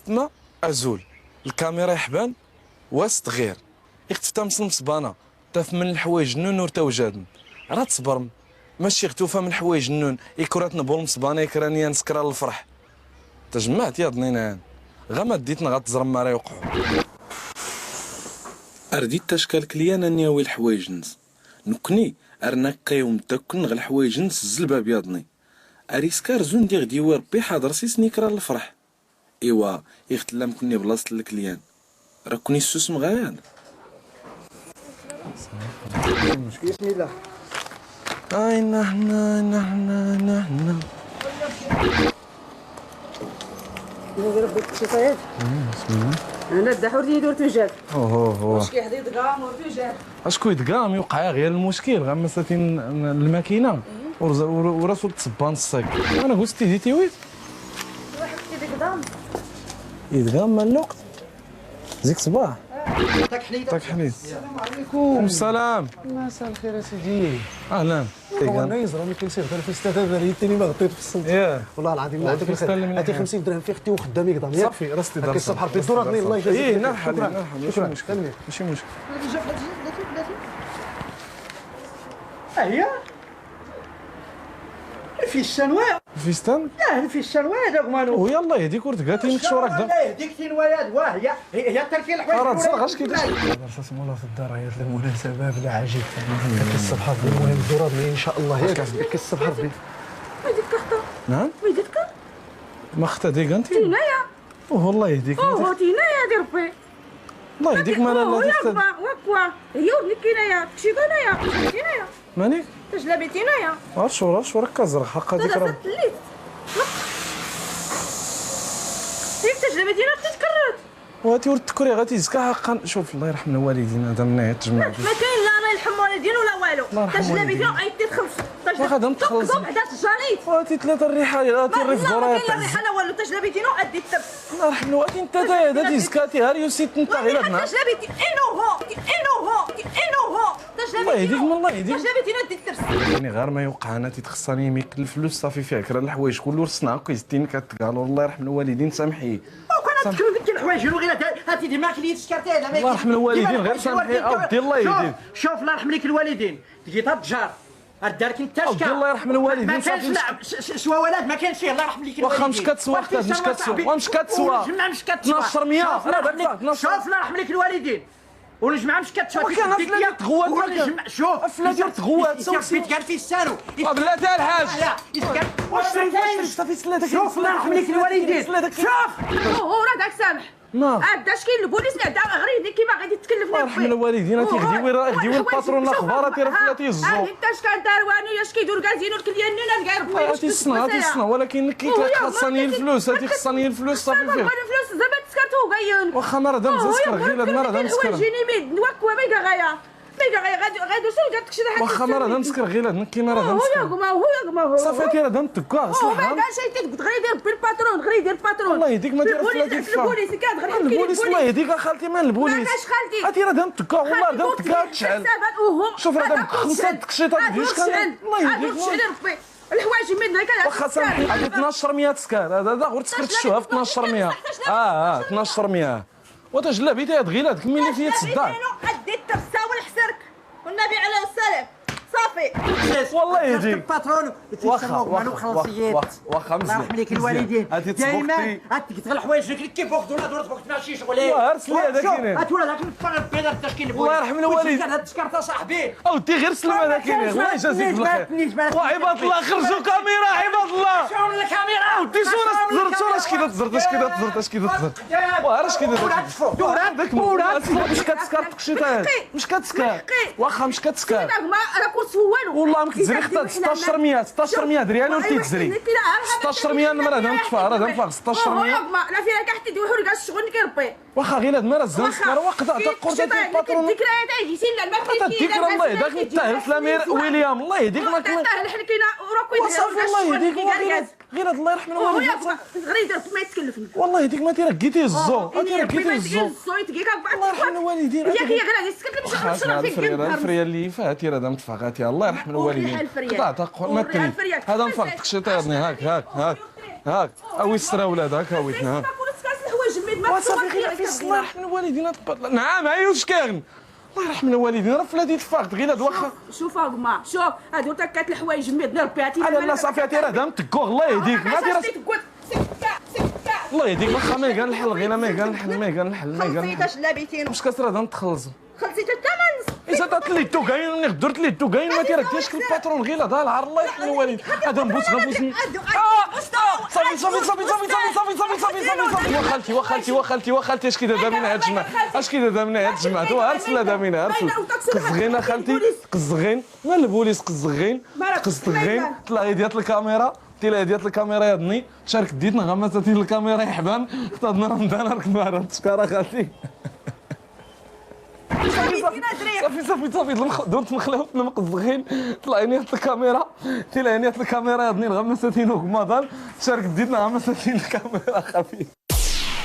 تما ازول الكاميرا يحبان واست غير يختفتا مصبانه تاف من الحوايج نون ورتا وجادن راه تصبرم ماشي اختوفا من الحوايج نون يكرات نبول مصبانه يكرانيا نسكرا الفرح تجمعت يا ضنينان غا ما ديتنا غتزرم ما راه يوقعوا ارديت تشكال كليان نياوي الحوايج نس نكني ارناك يوم تكن غ الحوايج نس الزلبه بيضني اريسكار زون دي غدي وربي حاضر سيس نيكرا الفرح ايوا يختلم كني بلاصه الكليان راه كوني السوس مغايان بسم الله. اي نحنا ندير بك شي صيد. بسم الله. انا الدحور ديالي دور توجاد. هو واش كيحضي دقام ورتوجاد. اشكون يدقام يوقع غير المشكل غا مساتين الماكينه وراسو تصبان الصاك انا قلت ديتي ويت واحد كيديك دقام. يدقام مال الوقت زيك صباح طاك حليت. السلام عليكم. السلام. مساء الخير يا سيدي. اهلا. هو النايز راني كنسير غير في الاستاذ هذا الثاني ما غطيت في الصندوق. ياه والله العظيم ما عندك الخير. هاتي 50 درهم في اختي وخدامي قدام ياك. صافي راسي دار الصباح ربي الدور راني الله يجازيك. ايه نرحب شكرا ماشي مشكل هي في الشنوات. فيستان في الشنوات اغمانو. ويلا يهديك ورتقاتي نكشورك دا الله يهديك تنوايات واه هي تركي الحوايج. راه تصرغ اش كيدير رصاص مولا في الدار هي المناسبه بلا عجيب. هاك الصباح ربي المهم الدور راني ان شاء الله ياك. هاك الصباح ربي. ما يديك كحطه. نعم ما يديك ما اختها ديك انت تينايا. والله يهديك اوه تينايا دير ربي. الله يهديك مالا لا يا تختار وكوا هي ودنك كينايا تكشي كينايا تينايا مانيك تجلبي تينايا. شو راك كازرق حقا ديك راه تليت هيك تجلبي تينايا تتكرر. وهاتي ورتكري غاتي زكا حقا شوف الله يرحم الوالدين هذا النهايه تجمع ما كاين لا الله يرحم والدين ولا الله والو. يرحم تجلبي والدين. فيهم اي تخلص واخا دام تخلص. تقضوا بعدا الجانيت. وهاتي ثلاثه الريحه هاتي الريف لا ما دورا كاين لا ريحه لا والو. تجلبي تينو ادي التب. الله يرحم الوالدين انت هذا ديزكاتي هاري وسيت انت غير هنا تجلبي انوهو الله يهديك من الله يهديك تجلبي تينو ادي التب. يعني غير ما يوقع انا تيتخصني ميك الفلوس صافي فيها كرا الحوايج كله رسنا هكا يزتيني كتقالوا الله يرحم الوالدين سامحيه وكان تكون ديك الحوايج غير هاتي ديما كليت شكرتي على الله يرحم الوالدين غير سامحيه اودي الله يهديك شوف الله يرحم لك الوالدين تجي التجار الدارك انت اودي الله يرحم الوالدين ما كانش لا شوا ولاد ما كانش فيه الله يرحم لك الوالدين. واخا مش كتسوى اختها مش كتسوى ومش كتسوى جمع مش كتسوى 1200 راه داك 12 شوف الله يرحم لك الوالدين ونجمع مش كتسوى وكان افلا تغوات شوف افلا تغوات سوسي كان في السالو بلا تا الحاج واش صافي سلاتك شوف الله يرحم لك الوالدين شوف هو راه داك سامح ما عنداش كاين البوليس اللي عندها غريب كيما غادي تكلفنا الله يرحم الوالدين غديوي الباترون الاخبار راه فلاتي الزو انت اش كان دارواني اش كيدور كازينو الكليان كاع ربي هاتي الصنا ولكن كي خاصني الفلوس هاتي خاصني الفلوس صافي فيه الفلوس زعما تسكرتو غاين واخا ما راه دام تسكر غير ما راه دام تسكر جيني ميد نوكوا ميغا غايا غادي وصل قالت شي حاجه واخا ما راه دام تسكر غير هاد كيما راه دام هو تسكر هو صافي راه دام تكا هو اصلا ما كاع شي تقول غير يدير بالباترون غير يدير الباترون الله يهديك ما دير البوليس كاد غير البوليس الله يهديك اخالتي مال البوليس ما كاش خالتي هاتي راه دام تكا والله راه دام تكا تشعل شوف راه دام خمسه تكشيطات ديال شكون الله يهديك الحوايج من هكا واخا سامحي هادي 1200 سكار هذا غير تسكرت الشوها في 1200 1200 وتجلبي تاع دغيله ديك ملي فيا تصدع ادي الترسا والحسرك والنبي على السلام صافي والله يهديك الباترون واخا الله يرحم لك الوالدين دائما هاتيك تغل الحوايج كيف وقت ولا دورت وقت ماشي شغلي هرس لي هذا كاين هات ولا داك نتفرج بين التشكيل الله يرحم الوالدين هاد التشكرت صاحبي اودي غير سلم هذا كاين الله يجازيك بالخير وعباد الله خرجوا كاميرا عباد الله شاور الكاميرا ودي صورة اش كي تزرت اش كي تزرت واش كي دورات داك مش كتسكر تكشيطات مش كتسكر واخا مش كتسكر راه كنت والو والله ما كتزري اختي 1600 دريال وانت تزري 1600 المرة دام تفا راه دام فاغ 1600 لا فيها كاع حتى يدوي كاع الشغل كيربي واخا غير هاد المرة الزنس سكر وقطع تا القرطه ديال الباترون الذكريات يجي لا ما حتى الذكرى الله يهداك متاهل فلامير ويليام الله يهديك ما كان حنا راكو وصافي الله يهديك غير الله يرحم الوالدين غير يدير ما يتكلفني والله يهديك ما تيرقيتي الزو يتكلف الله يرحم الوالدين هي غير غادي تسكت الفريه اللي فاتي راه دام تفاغاتي الله يرحم الوالدين قطع ما تري هذا نفرق تكشيط يا ابني هاك اوي السرا ولاد هاك اويتنا راه صافي غير عفيس الله يرحم الوالدين. نعم عايش كاغن الله يرحم الوالدين، راه فلادي الفاقد غير واخا. شوف اغما شوف هادو تكات الحوايج ميدنا ربيعتي لا صافي عتي راه دام تكوغ الله يهديك ما دير الله يهديك واخا ما كان الحل غير ما كان الحل ما كان الحل ما كان خلصيتاش لابيتين واش كترى دام تخلصوا خلصيت الثمن إذا درت لي تو كاين ملي درت لي تو كاين ما تيركزش الباترون غير هذا العار الله يرحم الوالد هذا نبوس غنبوسني صافي صافي صافي صافي صافي صافي صافي صافي صافي وخالتي وخالتي وخالتي وخالتي اش كي دابا من هاد الجماعه اش كي دابا من هاد الجماعه تو هرس لا دابا هرس قزغين خالتي قزغين ما البوليس قزغين قزغين طلعي ديال الكاميرا تيلا ديال الكاميرا يا ضني شارك ديتنا غمستي الكاميرا يحبان اختارنا رمضان ركبنا على التشكاره خالتي صافي صافي صافي درت مخلاوط مقزغين طلعيني هاد الكاميرا تيلا هاد الكاميرا يا ضني غمستي نوك مضان شارك ديتنا غمستي الكاميرا خفيف